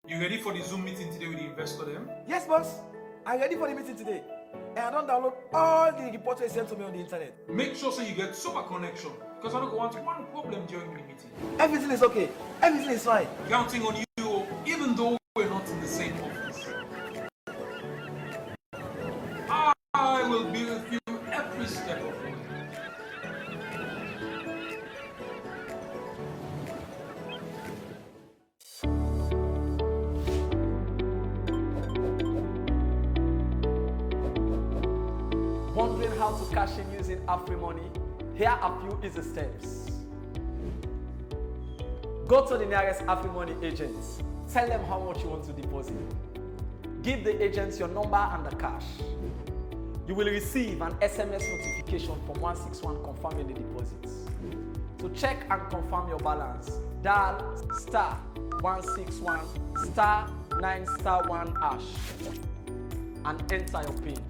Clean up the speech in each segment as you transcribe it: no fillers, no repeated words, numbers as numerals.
You ready for the Zoom meeting today with the investor then? Yes, boss. I'm ready for the meeting today. And I don't download all the reports they sent to me on the internet. Make sure so you get super connection, because I don't want one problem during the meeting. Everything is okay. Everything is fine. Counting on you, even though we're not in the same office. I will be with you every step of the way. Wondering how to cash in using AfriMoney? Here are a few easy steps. Go to the nearest AfriMoney agent. Tell them how much you want to deposit. Give the agents your number and the cash. You will receive an SMS notification from 161 confirming the deposits. To check and confirm your balance, dial *161 *9*1# and enter your PIN.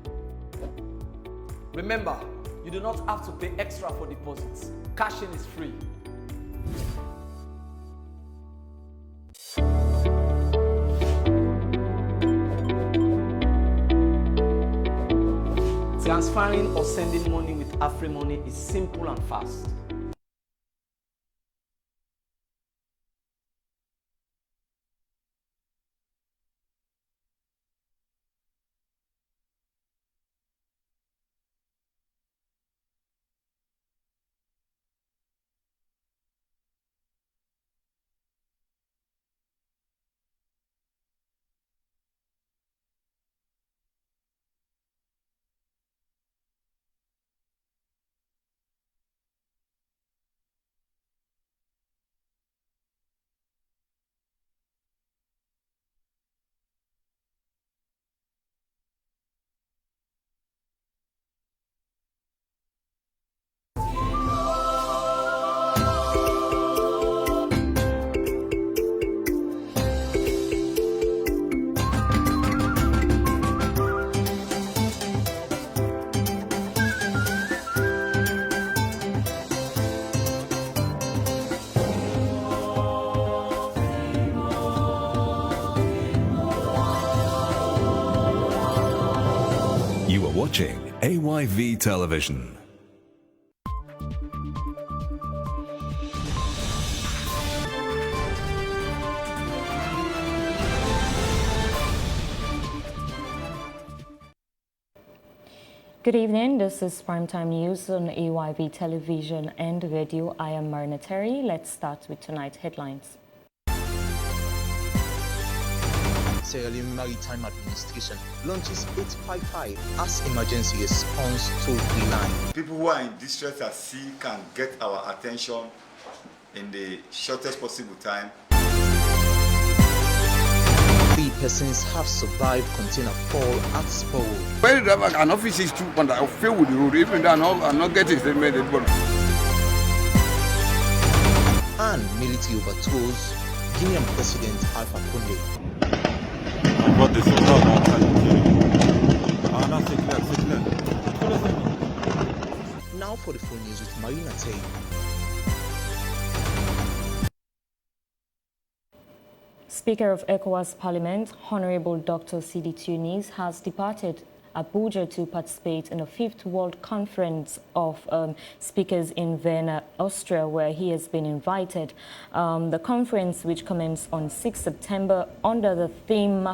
Remember, you do not have to pay extra for deposits. Cashing is free. Transferring or sending money with AfriMoney is simple and fast. You are watching AYV Television. Good evening, this is Primetime News on AYV Television and Radio. I am Maritime. Let's start with tonight's headlines. Sierra Leone Maritime Administration launches 855 as emergency response toll-free line. People who are in distress at sea can get our attention in the shortest possible time. 3 persons have survived container fall at Spur. When the driver an office is too, and I feel with the road, even though I'm not getting statement. And military overthrows Guinean President Alpha Condé. Now for the full news with Maritime. Speaker of ECOWAS Parliament, Honorable Dr. Sidi Tunis, has departed Abuja to participate in the 5th World Conference of Speakers in Vienna, Austria, where he has been invited. The conference, which commenced on 6 September under the theme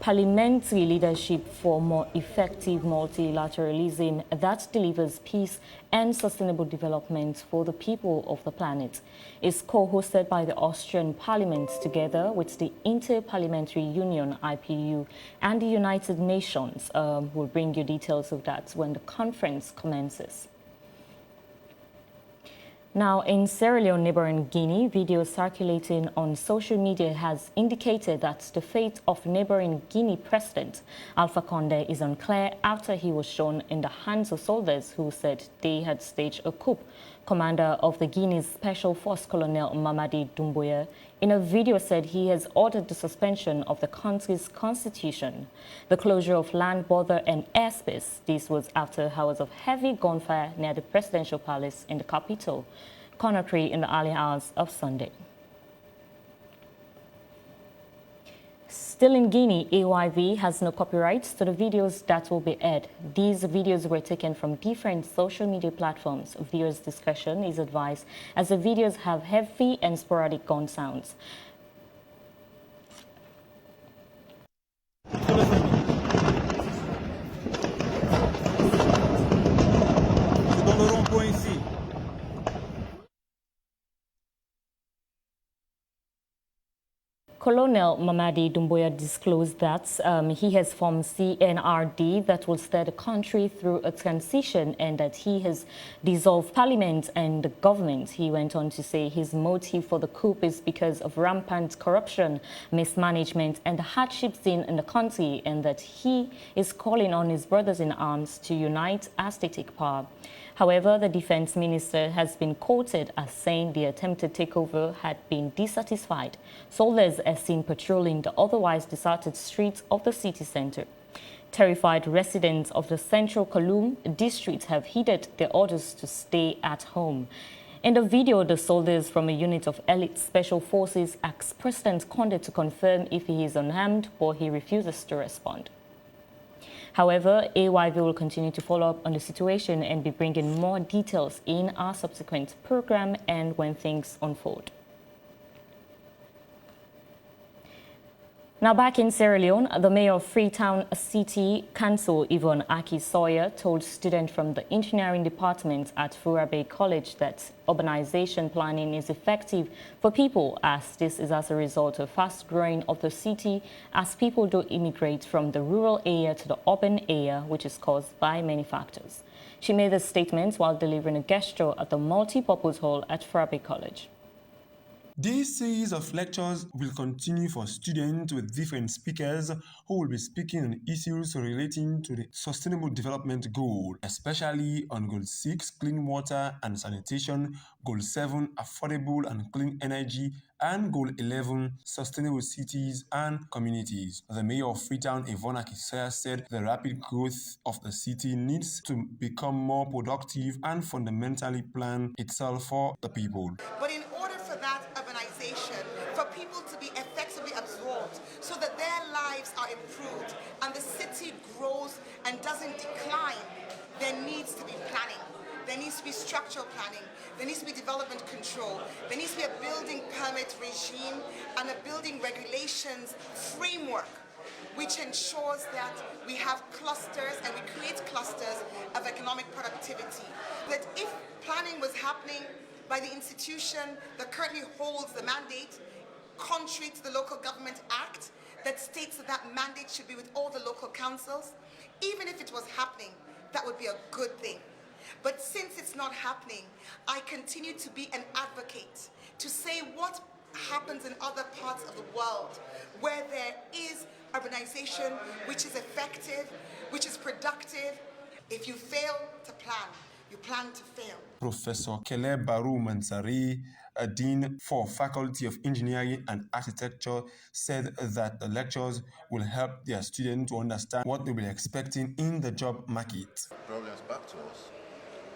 Parliamentary Leadership for More Effective Multilateralism that Delivers Peace and Sustainable Development for the People of the Planet, is co-hosted by the Austrian Parliament together with the Inter-Parliamentary Union, IPU, and the United Nations. We'll bring you details of that when the conference commences. Now, in Sierra Leone, neighboring Guinea, video circulating on social media has indicated that the fate of neighboring Guinea President Alpha Condé is unclear after he was shown in the hands of soldiers who said they had staged a coup. Commander of the Guinea's Special Force, Colonel Mamadi Doumbouya, in a video said he has ordered the suspension of the country's constitution, the closure of land border and airspace. This was after hours of heavy gunfire near the presidential palace in the capital, Conakry, in the early hours of Sunday. Still in Guinea, AYV has no copyrights to the videos that will be aired. These videos were taken from different social media platforms. Viewers' discretion is advised as the videos have heavy and sporadic gun sounds. Colonel Mamadi Doumbouya disclosed that he has formed CNRD that will steer the country through a transition and that he has dissolved parliament and the government. He went on to say his motive for the coup is because of rampant corruption, mismanagement and the hardship seen in the country, and that he is calling on his brothers in arms to unite as they take power. However, the defense minister has been quoted as saying the attempted takeover had been dissatisfied. Soldiers are seen patrolling the otherwise deserted streets of the city center. Terrified residents of the central Kaloum district have heeded their orders to stay at home. In the video, the soldiers from a unit of elite special forces asked President Condé to confirm if he is unarmed, but he refuses to respond. However, AYV will continue to follow up on the situation and be bringing more details in our subsequent program and when things unfold. Now back in Sierra Leone, the mayor of Freetown City Council, Yvonne Aki Sawyer, told students from the engineering department at Fura Bay College that urbanization planning is effective for people, as this is as a result of fast growing of the city as people do immigrate from the rural area to the urban area, which is caused by many factors. She made the statement while delivering a guest lecture at the multi-purpose hall at Fura Bay College. This series of lectures will continue for students with different speakers who will be speaking on issues relating to the Sustainable Development Goal, especially on Goal 6, clean water and sanitation, Goal 7, affordable and clean energy, and Goal 11, sustainable cities and communities. The mayor of Freetown, Yvonne Aki Sawyer, said the rapid growth of the city needs to become more productive and fundamentally plan itself for the people. But in order for that urbanization, for people to be effectively absorbed so that their lives are improved and the city grows and doesn't decline, there needs to be planning. There needs to be structural planning. There needs to be development control. There needs to be a building permit regime and a building regulations framework which ensures that we have clusters and we create clusters of economic productivity. That if planning was happening by the institution that currently holds the mandate, contrary to the Local Government Act that states that that mandate should be with all the local councils, even if it was happening, that would be a good thing. But since it's not happening, I continue to be an advocate to say what happens in other parts of the world where there is urbanization which is effective, which is productive. If you fail to plan, you plan to fail. Professor Kele Baru Mansari, a dean for Faculty of Engineering and Architecture, said that the lectures will help their students to understand what they will be expecting in the job market. Problems back to us.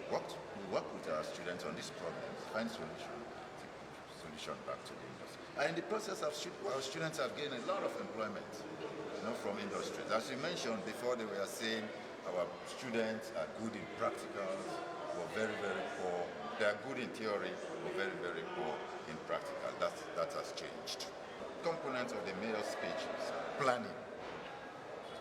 We work with our students on these problems, find solution back to the industry. And in the process, our students have gained a lot of employment, from industries. As you mentioned before, they were saying our students are good in practicals, but very, very poor. They are good in theory, but very, very poor in practical. That has changed. Component of the mayor's speech is planning.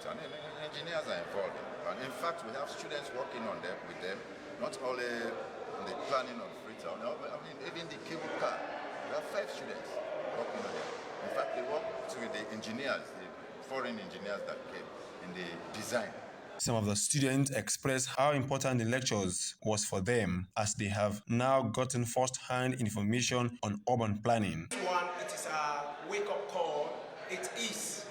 And engineers are involved in. And in fact, we have students working on them with them. Not only on the planning of Freetown, even the cable car. We have 5 students working on it. In fact, they work with the engineers, the foreign engineers that came in the design. Some of the students expressed how important the lectures was for them, as they have now gotten first-hand information on urban planning. One, it is a wake-up call. It is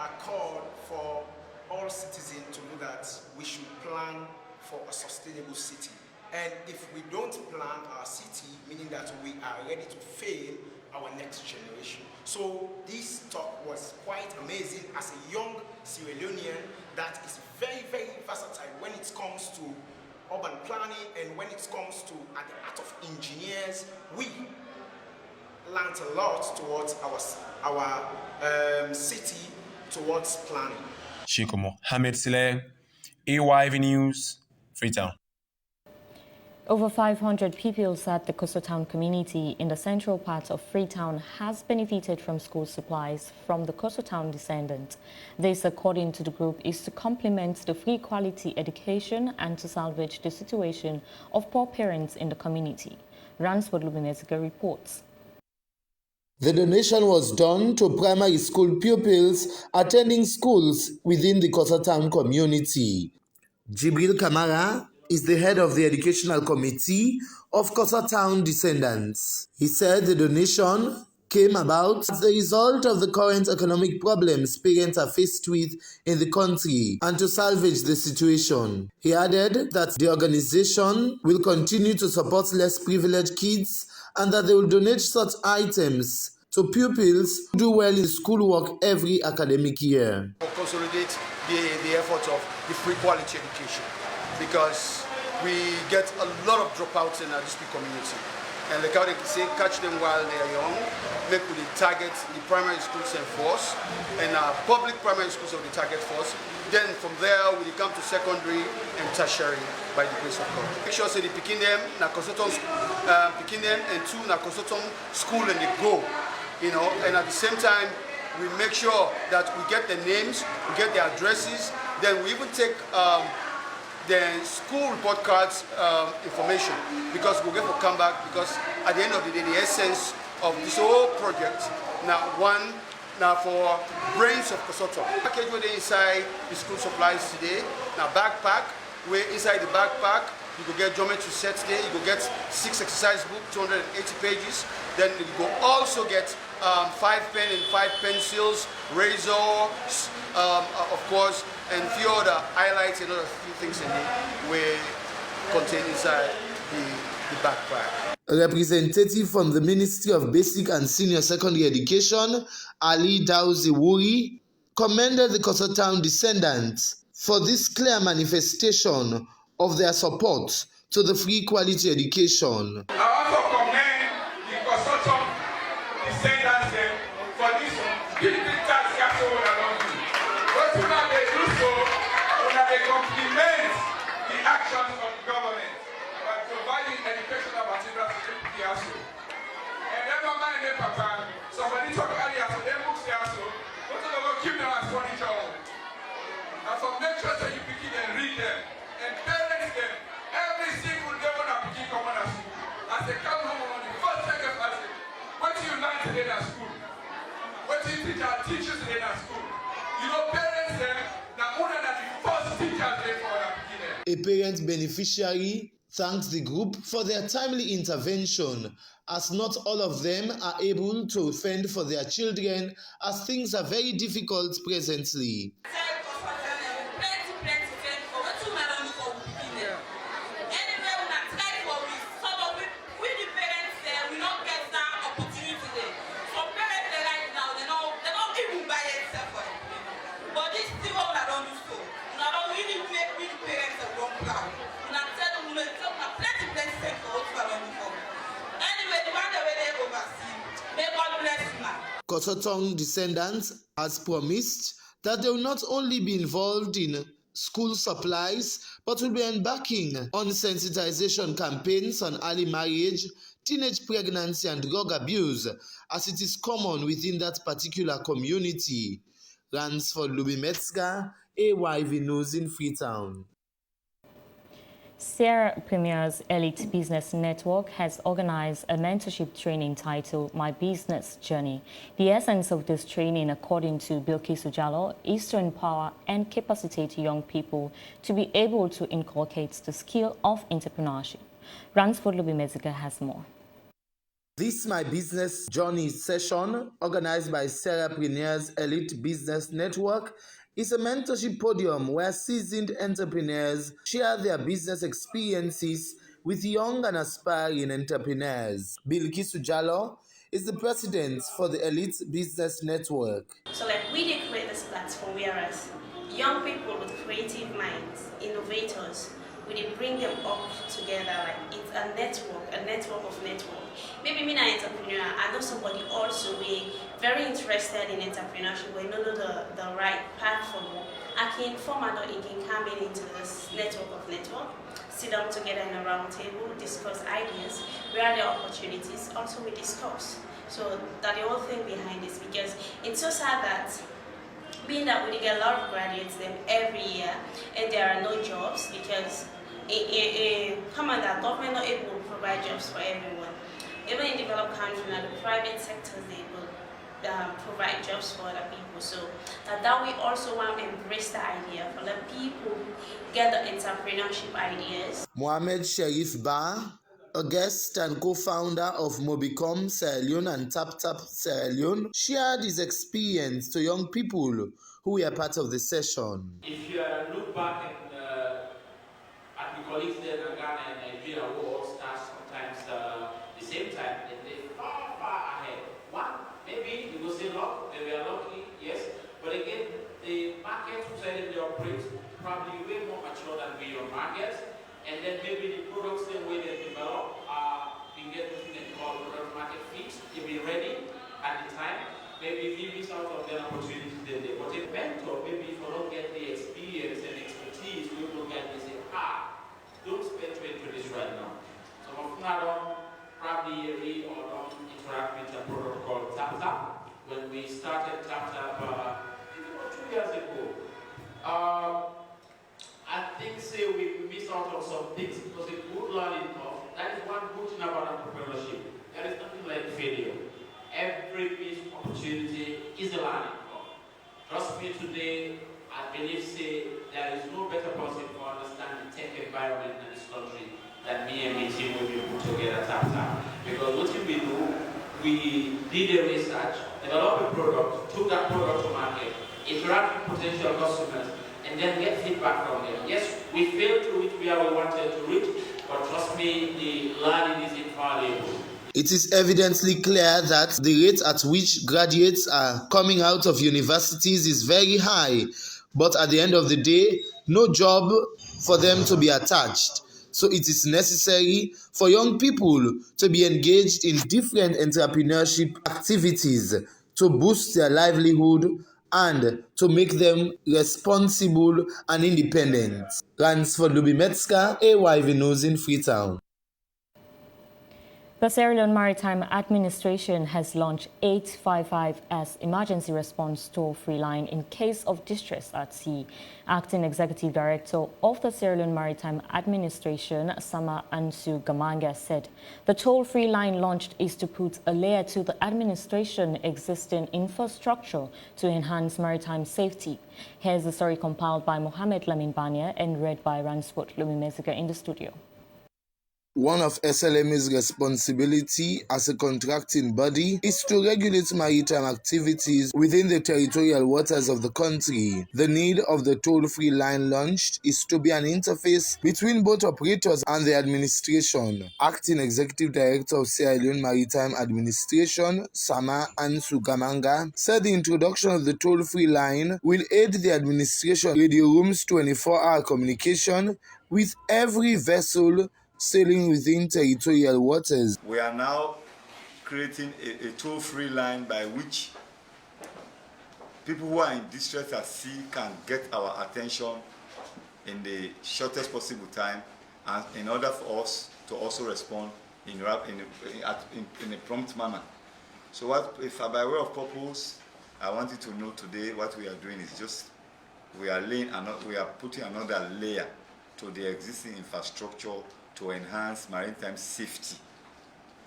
a call for all citizens to know that we should plan for a sustainable city. And if we don't plan our city, meaning that we are ready to fail our next generation. So this talk was quite amazing as a young Sierra Leonean that is very, very versatile when it comes to urban planning and when it comes to at the art of engineers. We, learned a lot towards our city towards planning. Sheikh Mohammed Saleh, AYV News, Freetown. Over 500 pupils at the Coastal Town community in the central part of Freetown has benefited from school supplies from the Coastal Town descendants. This, according to the group, is to complement the free quality education and to salvage the situation of poor parents in the community. Ransford Lubimezika reports. The donation was done to primary school pupils attending schools within the Coastal Town community. Jibril Kamara is the head of the educational committee of Coastal Town descendants. He said the donation came about as the result of the current economic problems parents are faced with in the country and to salvage the situation. He added that the organization will continue to support less privileged kids and that they will donate such items to pupils who do well in schoolwork every academic year. Consolidate the efforts of the free quality education, because we get a lot of dropouts in our district community. And like how they say, catch them while they are young, make we target the primary schools and force, and public primary schools of the target force. Then from there, we come to secondary and tertiary by the grace of God. Make sure say they picking them, picking them, and two, na consultant school and they go, and at the same time, we make sure that we get the names, we get the addresses, then we even take the school report cards information, because we'll get to come back, because at the end of the day, the essence of this whole project, now for brains of Kosoto. Package where they inside the school supplies today, now backpack, where inside the backpack, you go get geometry sets there, you go get 6 exercise book, 280 pages, then you go also get 5 pen and 5 pencils, razors, of course, and few other highlights and other few things in it were contained inside the backpack. A representative from the Ministry of Basic and Senior Secondary Education, Ali Dauzi-Wuri, commended the Coastal Town descendants for this clear manifestation of their support to the free quality education. I also commend the Coastal Town descendants for this big task capsule along you. But when they do so, when they complement the actions of the government by providing educational materials to the PSO. And never mind them, Papa, somebody talk earlier, so they books there, so what are they keep them as furniture? And so make sure that you begin and read them and parents them every single day when I begin coming at school. As they come home on the first second class, what do you learn today at school? What do you teach our teachers today at school? Parents them, now more than the first teachers there for our beginning. A parent beneficiary thanked the group for their timely intervention, as not all of them are able to fend for their children, as things are very difficult presently. Coastal Town descendants has promised that they will not only be involved in school supplies, but will be embarking on sensitization campaigns on early marriage, teenage pregnancy and drug abuse, as it is common within that particular community. Ransford Lubimezika, AYV News in Freetown. Sierra Premier's Elite Business Network has organized a mentorship training titled My Business Journey. The essence of this training, according to Bilkisu Jallo, is to empower and capacitate young people to be able to inculcate the skill of entrepreneurship. Ransford Lubimezika has more. This My Business Journey session, organized by Sierra Premier's Elite Business Network, is a mentorship podium where seasoned entrepreneurs share their business experiences with young and aspiring entrepreneurs. Bilkisu Jallo is the president for the Elite Business Network. So we did create this platform whereas young people with creative minds, innovators, we did bring them up together. Like it's a network of network. Maybe me an entrepreneur, I know somebody also be very interested in entrepreneurship, we know the right path for them. I can inform and it can come into this network, sit down together in a round table, discuss ideas, where are the opportunities, also we discuss. So that's the whole thing behind this, because it's so sad that being that we get a lot of graduates them every year and there are no jobs, because come on, that government not able to provide jobs for everyone. Even in developed countries, the private sectors they will provide jobs for other people. So that we also want to embrace the idea for the people get the entrepreneurship ideas. Mohamed Sherif Ba, a guest and co-founder of Mobicom Sierra Leone and TapTap Sierra Leone, shared his experience to young people who were part of the session. If you look back at the colleagues there in Ghana and Nigeria who all start sometimes the same time, and they're far, far ahead. One, maybe you will say luck, they were lucky, yes, but again, the market society they operate probably way more mature than we are markets, and then maybe the products the way they develop we get something they call product market fit, they be ready at the time. Maybe we miss out on the opportunity they but a mentor, maybe if you don't get the experience and expertise, we look at and say, don't spend to this right now. Some of them don't probably read or don't interact with a product called TapTap. When we started TapTap, about 2 years ago, I think we missed out on some things. It was a good learning curve. That is one good thing about entrepreneurship. There is nothing like failure. Every missed opportunity is a learning curve. Trust me today, I believe there is no better person to understand the tech environment in this country than me and my team when we put together TapTap. Because what we do, we did a research, developed a product, took that product to market, interact with potential customers, and then get feedback from them. Yes, we failed to reach where we wanted to reach, but trust me, the learning is invaluable. It is evidently clear that the rate at which graduates are coming out of universities is very high, but at the end of the day, no job for them to be attached. So it is necessary for young people to be engaged in different entrepreneurship activities to boost their livelihood and to make them responsible and independent. Ransford Lubimetska, AYV News in Freetown. The Sierra Leone Maritime Administration has launched 855 as emergency response toll-free line in case of distress at sea. Acting Executive Director of the Sierra Leone Maritime Administration, Sama Ansu Gamanga, said the toll-free line launched is to put a layer to the administration existing infrastructure to enhance maritime safety. Here's the story compiled by Mohamed Lamin Bania and read by Ransford Lumimezika in the studio. One of SLM's responsibility as a contracting body is to regulate maritime activities within the territorial waters of the country. The need of the toll-free line launched is to be an interface between both operators and the administration. Acting Executive Director of Sierra Leone Maritime Administration, Sama Ansu Gamanga, said the introduction of the toll-free line will aid the administration radio room's 24-hour communication with every vessel sailing within territorial waters. We are now creating a toll-free line by which people who are in distress at sea can get our attention in the shortest possible time, and in order for us to also respond in a prompt manner. So if by way of purpose, I want you to know today what we are doing is just we are putting another layer to the existing infrastructure to enhance maritime safety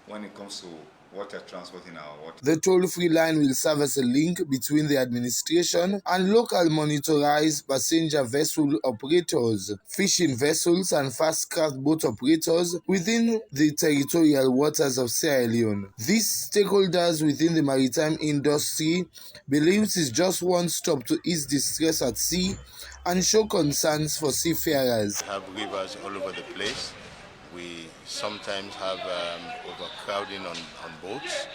when it comes to water transport in our water. The toll-free line will serve as a link between the administration and local motorized passenger vessel operators, fishing vessels and fast-craft boat operators within the territorial waters of Sierra Leone. These stakeholders within the maritime industry believes it's just one stop to ease distress at sea and show concerns for seafarers. We have rivers all over the place. We sometimes have overcrowding on boats.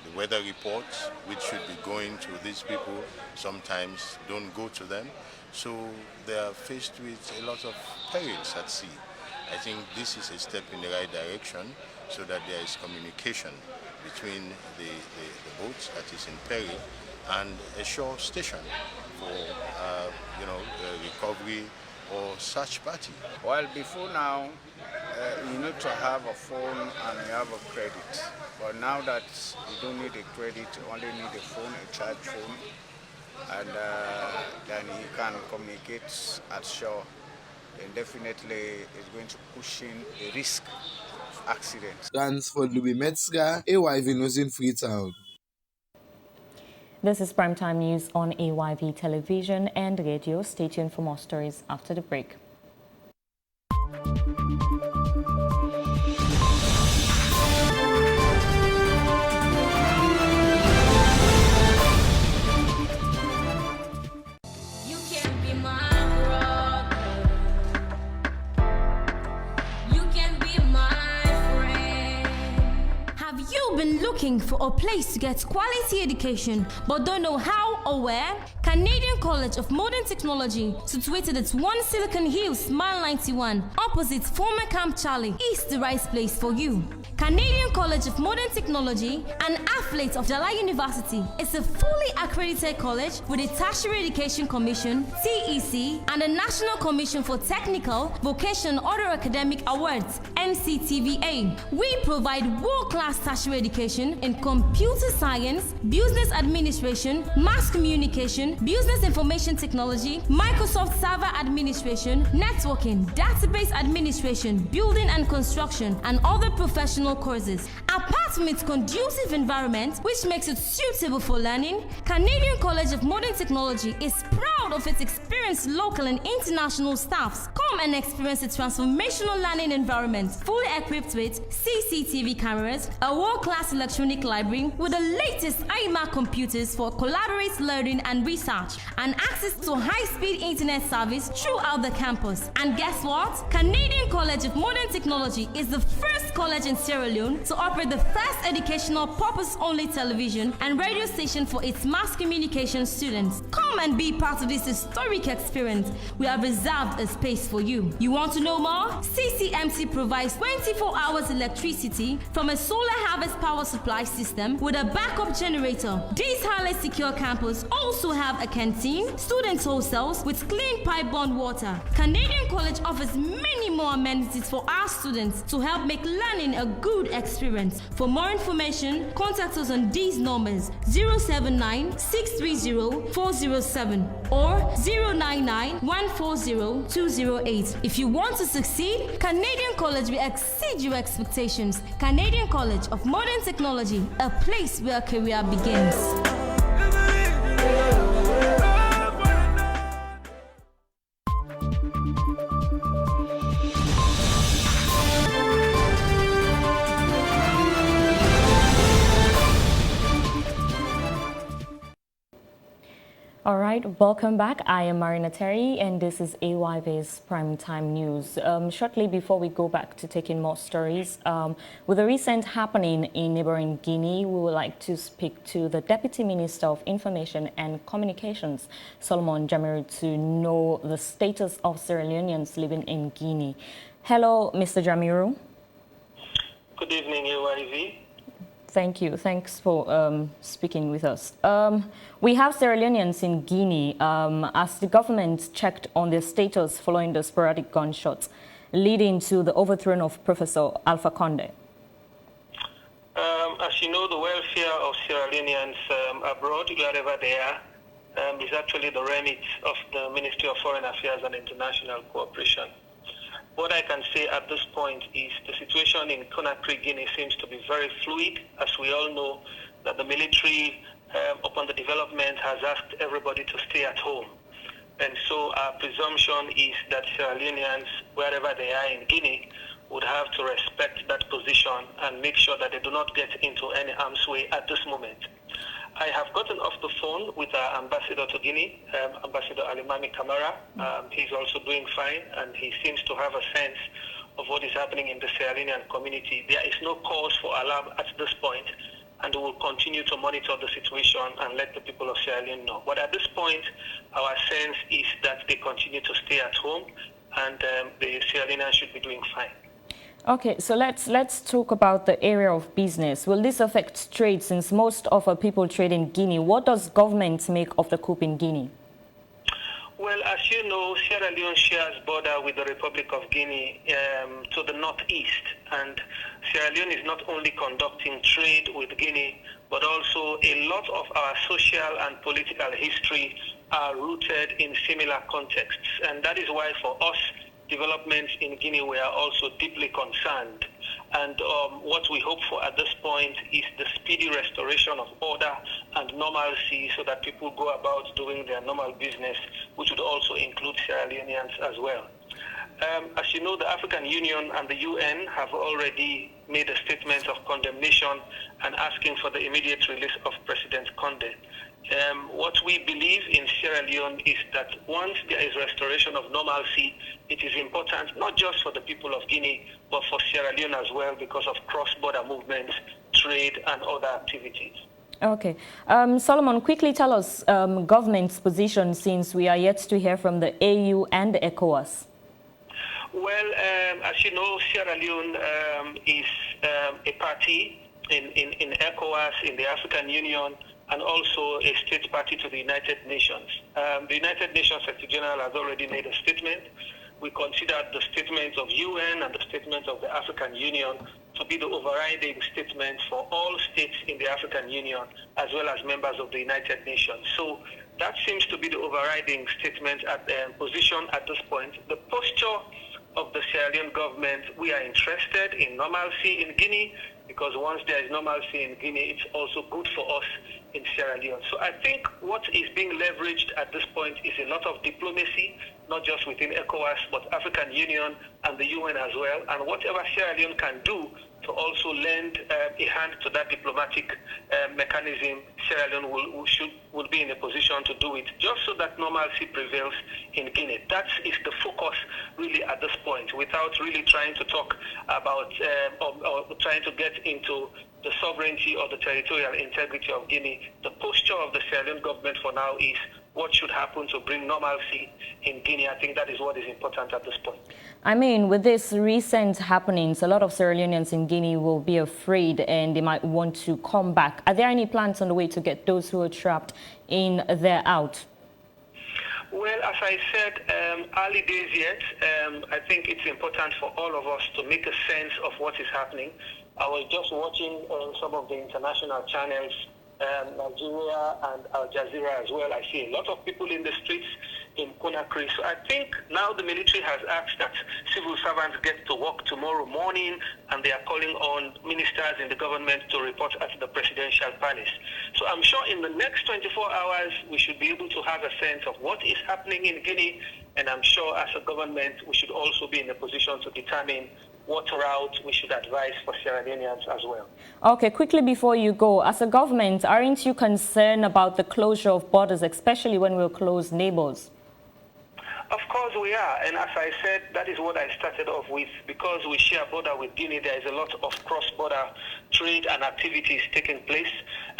the weather reports, which should be going to these people, sometimes don't go to them. So they are faced with a lot of perils at sea. I think this is a step in the right direction so that there is communication between the boats that is in peril and a shore station for recovery or search party. Well, before now, you need to have a phone and you have a credit. But now that you don't need a credit, you only need a phone, a charge phone, and then you can communicate at shore. Then definitely it's going to push in the risk of accidents. Runs for Louis Metzger, AYV News in Freetown. This is Primetime News on AYV Television and Radio. Stay tuned for more stories after the break. Been looking for a place to get quality education but don't know how or where? Canadian College of Modern Technology, situated at 1 Silicon Hills, Mile 91, opposite former Camp Charlie, is the right place for you. Canadian College of Modern Technology, an affiliate of Jalai University, is a fully accredited college with a Tertiary Education Commission, TEC, and a National Commission for Technical, Vocational, Other Academic Awards, NCTVA. We provide world-class tertiary education in computer science, business administration, mass communication, business information technology, Microsoft Server Administration, networking, database administration, building and construction, and other professional courses. Apart from its conducive environment, which makes it suitable for learning, Canadian College of Modern Technology is proud of its experienced local and international staffs. Come and experience a transformational learning environment, fully equipped with CCTV cameras, a world-class electronic library with the latest iMac computers for collaborative learning and research, and access to high-speed internet service throughout the campus. And guess what? Canadian College of Modern Technology is the first college in Sierra Leone to operate the first educational purpose-only television and radio station for its mass communication students. Come and be part of this historic experience. We have reserved a space for you. You want to know more? CCMC provides 24 hours electricity from a solar harvest power supply system with a backup generator. This highly secure campus also have a canteen, student hostels with clean pipe-borne water. Canadian College offers many more amenities for our students to help make learning a good experience. For more information, contact us on these numbers: 079-630-407 or 099-140-208. If you want to succeed, Canadian College will exceed your expectations. Canadian College of Modern Technology, a place where career begins. All right, welcome back. I am Marina Terry, and this is AYV's Primetime News. Shortly before we go back to taking more stories, with the recent happening in neighboring Guinea, we would like to speak to the Deputy Minister of Information and Communications, Solomon Jamiru, to know the status of Sierra Leoneans living in Guinea. Hello, Mr. Jamiru. Good evening, AYV. Thank you. Thanks for speaking with us. We have Sierra Leoneans in Guinea as the government checked on their status following the sporadic gunshots leading to the overthrow of Professor Alpha Condé. As you know, the welfare of Sierra Leoneans abroad, wherever they are, is actually the remit of the Ministry of Foreign Affairs and International Cooperation. What I can say at this point is the situation in Conakry, Guinea seems to be very fluid, as we all know that the military, upon the development, has asked everybody to stay at home. And so our presumption is that Sierra Leoneans, wherever they are in Guinea, would have to respect that position and make sure that they do not get into any harm's way at this moment. I have gotten off the phone with our ambassador to Guinea, Ambassador Alimami Kamara. He's also doing fine, and he seems to have a sense of what is happening in the Sierra Leonean community. There is no cause for alarm at this point. and we will continue to monitor the situation and let the people of Sierra Leone know. But at this point, our sense is that they continue to stay at home, and the Sierra Leoneans should be doing fine. Okay, so let's talk about the area of business. Will this affect trade, since most of our people trade in Guinea? What does government make of the coup in Guinea? Well, as you know, Sierra Leone shares border with the Republic of Guinea to the northeast, and Sierra Leone is not only conducting trade with Guinea, but also a lot of our social and political history are rooted in similar contexts, and that is why for us, developments in Guinea were also deeply concerned. And what we hope for at this point is the speedy restoration of order and normalcy so that people go about doing their normal business, which would also include Sierra Leoneans as well. As you know, the African Union and the UN have already made a statement of condemnation and asking for the immediate release of President Condé. What we believe in Sierra Leone is that once there is restoration of normalcy, it is important not just for the people of Guinea, but for Sierra Leone as well, because of cross-border movements, trade, and other activities. Okay. Solomon, quickly tell us government's position, since we are yet to hear from the AU and the ECOWAS. Well, as you know, Sierra Leone is a party in ECOWAS, in the African Union, and also a state party to the United Nations. The United Nations Secretary General has already made a statement. We consider the statement of UN and the statement of the African Union to be the overriding statement for all states in the African Union, as well as members of the United Nations. So that seems to be the overriding statement at the position at this point. The posture of the Sierra Leone government, we are interested in normalcy in Guinea, because once there is normalcy in Guinea, it's also good for us in Sierra Leone. So I think what is being leveraged at this point is a lot of diplomacy, not just within ECOWAS, but African Union and the UN as well. And whatever Sierra Leone can do to also lend a hand to that diplomatic mechanism, Sierra Leone will be in a position to do it, just so that normalcy prevails in Guinea. That is the focus really at this point, without really trying to talk about or trying to get into the sovereignty or the territorial integrity of Guinea. The posture of the Sierra Leone government for now is what should happen to bring normalcy in Guinea. I think that is what is important at this point. I mean, with these recent happenings, a lot of Sierra Leoneans in Guinea will be afraid and they might want to come back. Are there any plans on the way to get those who are trapped in there out? Well, as I said, early days yet, I think it's important for all of us to make a sense of what is happening. I was just watching some of the international channels, Nigeria and Al Jazeera as well. I see a lot of people in the streets in Conakry. So I think now the military has asked that civil servants get to work tomorrow morning, and they are calling on ministers in the government to report at the presidential palace. So I'm sure in the next 24 hours, we should be able to have a sense of what is happening in Guinea. And I'm sure as a government, we should also be in a position to determine what route we should advise for Sierra Leoneans as well. Okay, quickly before you go, as a government, aren't you concerned about the closure of borders, especially when we'll close neighbors? Of course we are, and as I said, that is what I started off with. Because we share border with Guinea, there is a lot of cross-border trade and activities taking place,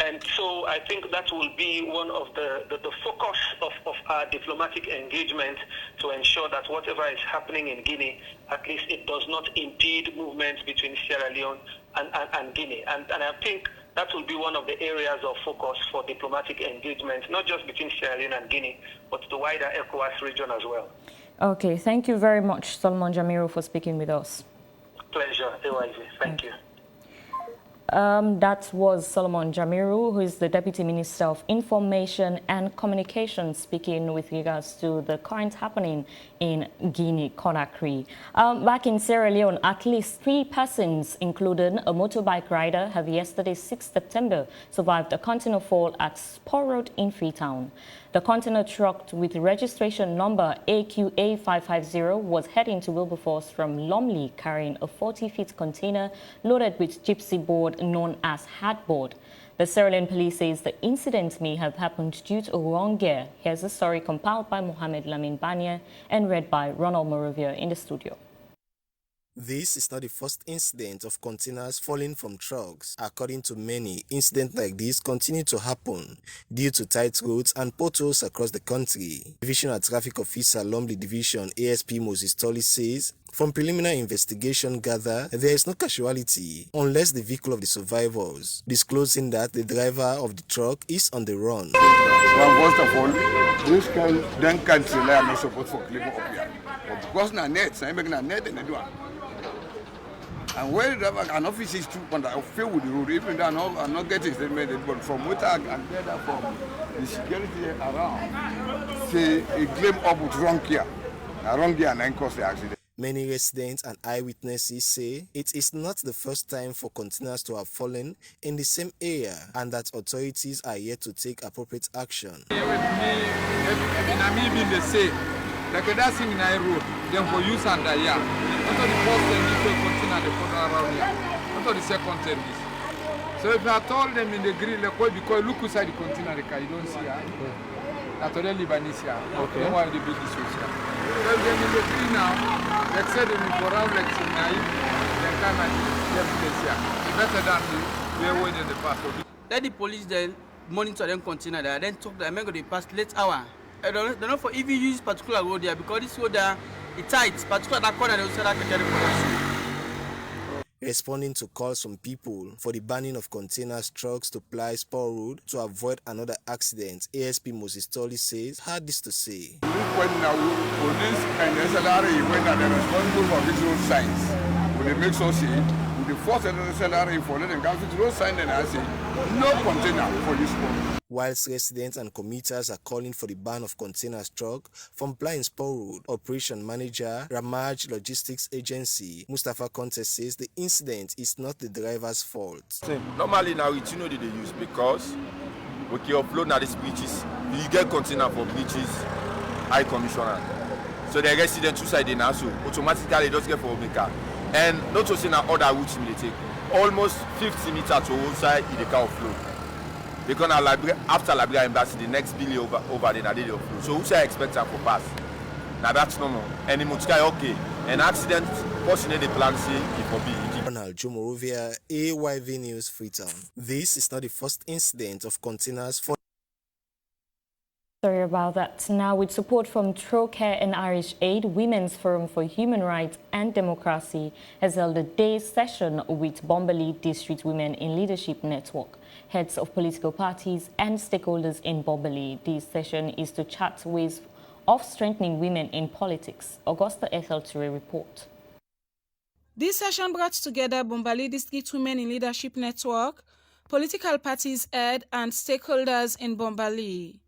and so I think that will be one of the focus of our diplomatic engagement, to ensure that whatever is happening in Guinea, at least it does not impede movements between Sierra Leone and Guinea, and I think that will be one of the areas of focus for diplomatic engagement, not just between Sierra Leone and Guinea, but the wider ECOWAS region as well. Okay, thank you very much, Solomon Jamiru, for speaking with us. Pleasure, AYV. Thank you. That was Solomon Jamiru, who is the Deputy Minister of Information and Communications, speaking with regards to the current happening in Guinea, Conakry. Back in Sierra Leone, at least 3 persons, including a motorbike rider, have yesterday, 6 September, survived a container fall at Spur Road in Freetown. The container truck with registration number AQA550 was heading to Wilberforce from Lumley, carrying a 40-feet container loaded with gypsy board known as hardboard. The Sierra Leone police says the incident may have happened due to a wrong gear. Here's a story compiled by Mohamed Lamin Bania and read by Ronald Morovia in the studio. This is not the first incident of containers falling from trucks. According to many, incidents like this continue to happen due to tight roads and potholes across the country. Divisional Traffic Officer Lumley Division ASP Moses Tolly says, from preliminary investigation gathered, there is no casualty unless the vehicle of the survivors, disclosing that the driver of the truck is on the run. Well, first of all, this country are not supposed to live up here. But because na net, I make na net and they do it. And when an office is too, but I feel with the road, even though I'm not getting statement, but from what I gather from the security around, say a claim up with wrong here and then cause the accident. Many residents and eyewitnesses say it is not the first time for containers to have fallen in the same area and that authorities are yet to take appropriate action. With me, being the same, like that's in my road, then for use and the year. Not the first time you container the put around here, not the second service. So if I told them in the grill, because look inside the container, you don't see her. That's already Libanese here. Okay. Don't want the big issues here. So if they're in the grill now, let's say them for around like tonight, they come and get place here. Better than we are waiting in the past. Let the police then monitor them container there, then talk to them, go the past late hour. I don't know for if you use particular road there because this road there it's tight, particularly that corner they will say that can get it. Responding to calls from people for the banning of containers trucks to ply Spur Road to avoid another accident, ASP Moses Tolly says, had this to say. When police and SLRA, when they're responsible for these road signs, when they make so say, with the force of the SLRA for letting go to road sign, then I say, no container for this one. Whilst residents and commuters are calling for the ban of containers truck from plying Spur Road, Operation Manager Ramaj Logistics Agency Mustafa Conte says the incident is not the driver's fault. Normally now it's they use because we can upload now these beaches. You get container for beaches, high commissioner. So the resident two side now so automatically just get for maker. And not to say now other routes they take. Almost 50 meters to one side in the car flow. Because after Liberia Embassy, the next billion over the Nadia flow. So who say I expect them for pass? Now that's normal. And in Mutka, okay. An accident, fortunately the plan say it will be. Ronald Jomorovia, AYV News, Freetown. This is not the first incident of containers for. Sorry about that. Now, with support from Trocare and Irish Aid, Women's Forum for Human Rights and Democracy has held a day session with Bombali District Women in Leadership Network, heads of political parties and stakeholders in Bombali. This session is to chat ways of strengthening women in politics. Augusta Ethel Ture report. This session brought together Bombali District Women in Leadership Network, political parties head and stakeholders in Bombali.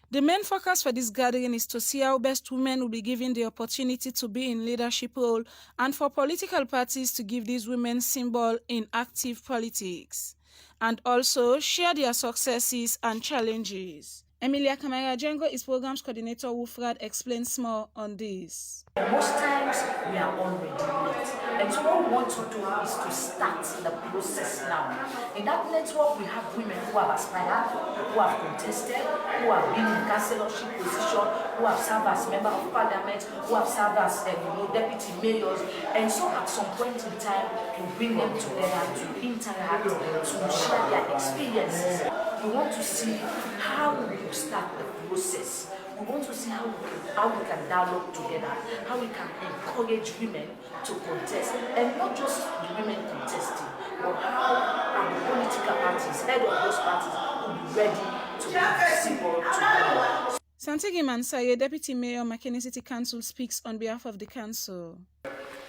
The main focus for this gathering is to see how best women will be given the opportunity to be in leadership role and for political parties to give these women symbol in active politics and also share their successes and challenges. Emilia Kamara Jengo is Programs Coordinator Wufrad explains more on this. Most times we are already late. And so what we want to do is to start the process now. In that network, we have women who have aspired, who have contested, who have been in councillorship position, who have served as member of parliament, who have served as deputy mayors. And so at some point in time, we bring them together to interact, to share their experiences. We want to see how we will start the process. We want to see how we can dialogue together, how we can encourage women to contest, and not just the women contesting, but how the political parties, head of those parties, will be ready to be visible together. Santigi Mansaye, Deputy Mayor, Makeni City Council, speaks on behalf of the council.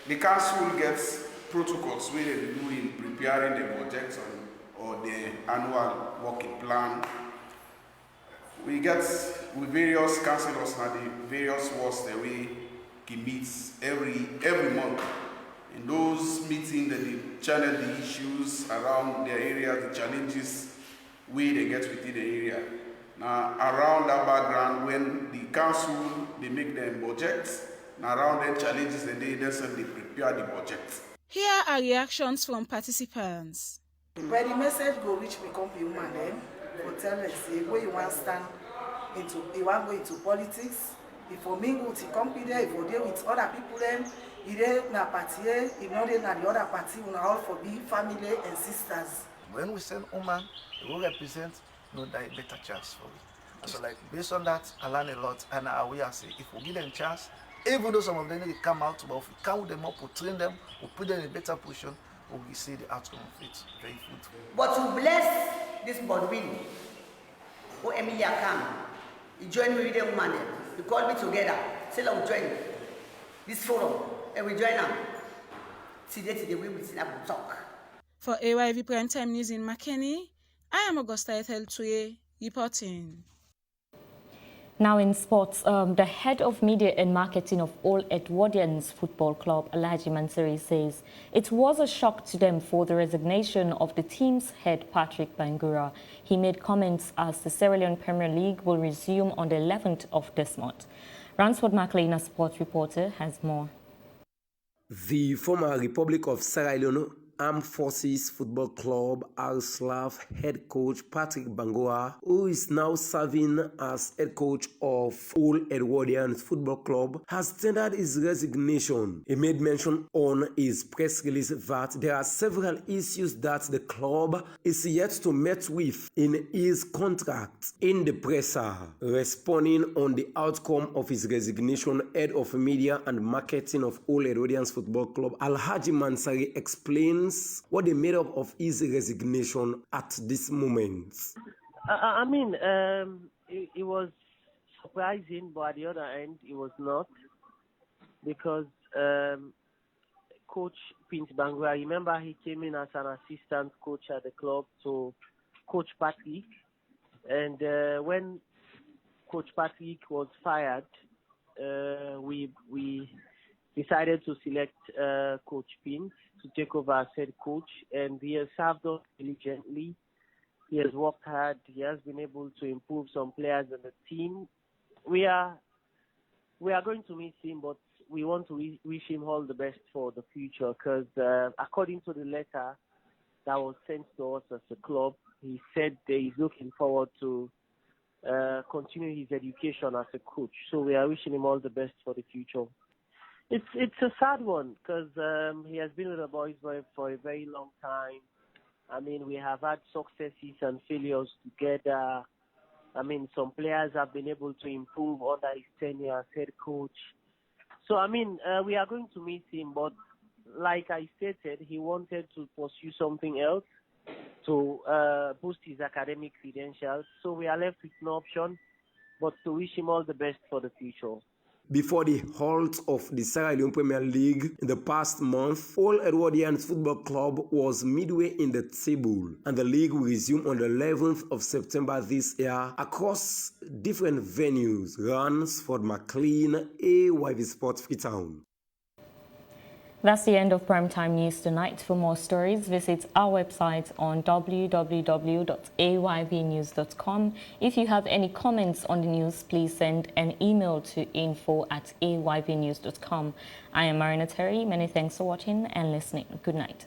The council gets protocols where they do in preparing the budget or the annual working plan. We get with various councillors now the various wards that we meet every month. In those meetings, they channel the issues around their area, the challenges they get within the area. Now around that background, when the council they make their budgets, now around the challenges that they prepare the budget. Here are reactions from participants. But the message go reach become human then. For tell us where you want to stand into, you want to go into politics. If you mingle with the company there, if you deal with other people then, Ire na party, if not na the other party, we all for be family and sisters. When we send woman, they will represent no that better chance for it. And so like based on that, I learn a lot, and we are say if we give them chance, even though some of them need to come out, but if we count them up, we train them, we put them in a better position, we will see the outcome of it very fruitful. But to bless this Bodwin, who Emilia come, he joined me with the woman there. He called me together, said I will join this forum, and we join them. Today we will sit up and talk. For AYV Primetime News in Makeni, I am Augusta Ethel Tuye, reporting. Now in sports, the head of media and marketing of All Edwardians Football Club, Alhaji Mansari, says it was a shock to them for the resignation of the team's head, Patrick Bangura. He made comments as the Sierra Leone Premier League will resume on the 11th of this month. Ransford McLean, a sports reporter, has more. The former Republic of Sierra Leone Armed Forces Football Club Al-Slaf head coach Patrick Bangura, who is now serving as head coach of All Edwardians Football Club, has tendered his resignation. He made mention on his press release that there are several issues that the club is yet to meet with in his contract. In the presser, responding on the outcome of his resignation, head of media and marketing of All Edwardians Football Club, Alhaji Mansari, explains what they made up of his resignation at this moment. It was surprising, but at the other end, it was not, because Coach Prince Bangura, remember, he came in as an assistant coach at the club to Coach Patrick, and when Coach Patrick was fired, we decided to select Coach Prince to take over as head coach, and he has served us diligently. He has worked hard. He has been able to improve some players in the team. We are going to miss him, but we want to wish him all the best for the future, because according to the letter that was sent to us as a club, he said that he's looking forward to continue his education as a coach. So we are wishing him all the best for the future. It's a sad one, because he has been with the boys for a very long time. We have had successes and failures together. Some players have been able to improve under his tenure as head coach. So, we are going to miss him, but like I stated, he wanted to pursue something else to boost his academic credentials. So we are left with no option but to wish him all the best for the future. Before the halt of the Sierra Leone Premier League in the past month, All Edwardians Football Club was midway in the table, and the league will resume on the 11th of September this year across different venues. Ransford McLean, AYV Sports Freetown. That's the end of Primetime News tonight. For more stories, visit our website on www.ayvnews.com. If you have any comments on the news, please send an email to info@ayvnews.com. I am Marina Terry. Many thanks for watching and listening. Good night.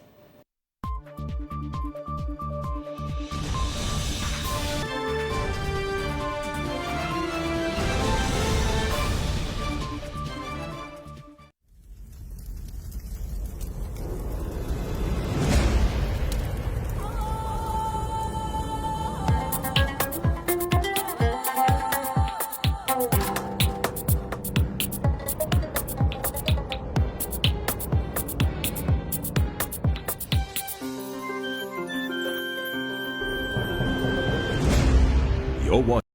You're watching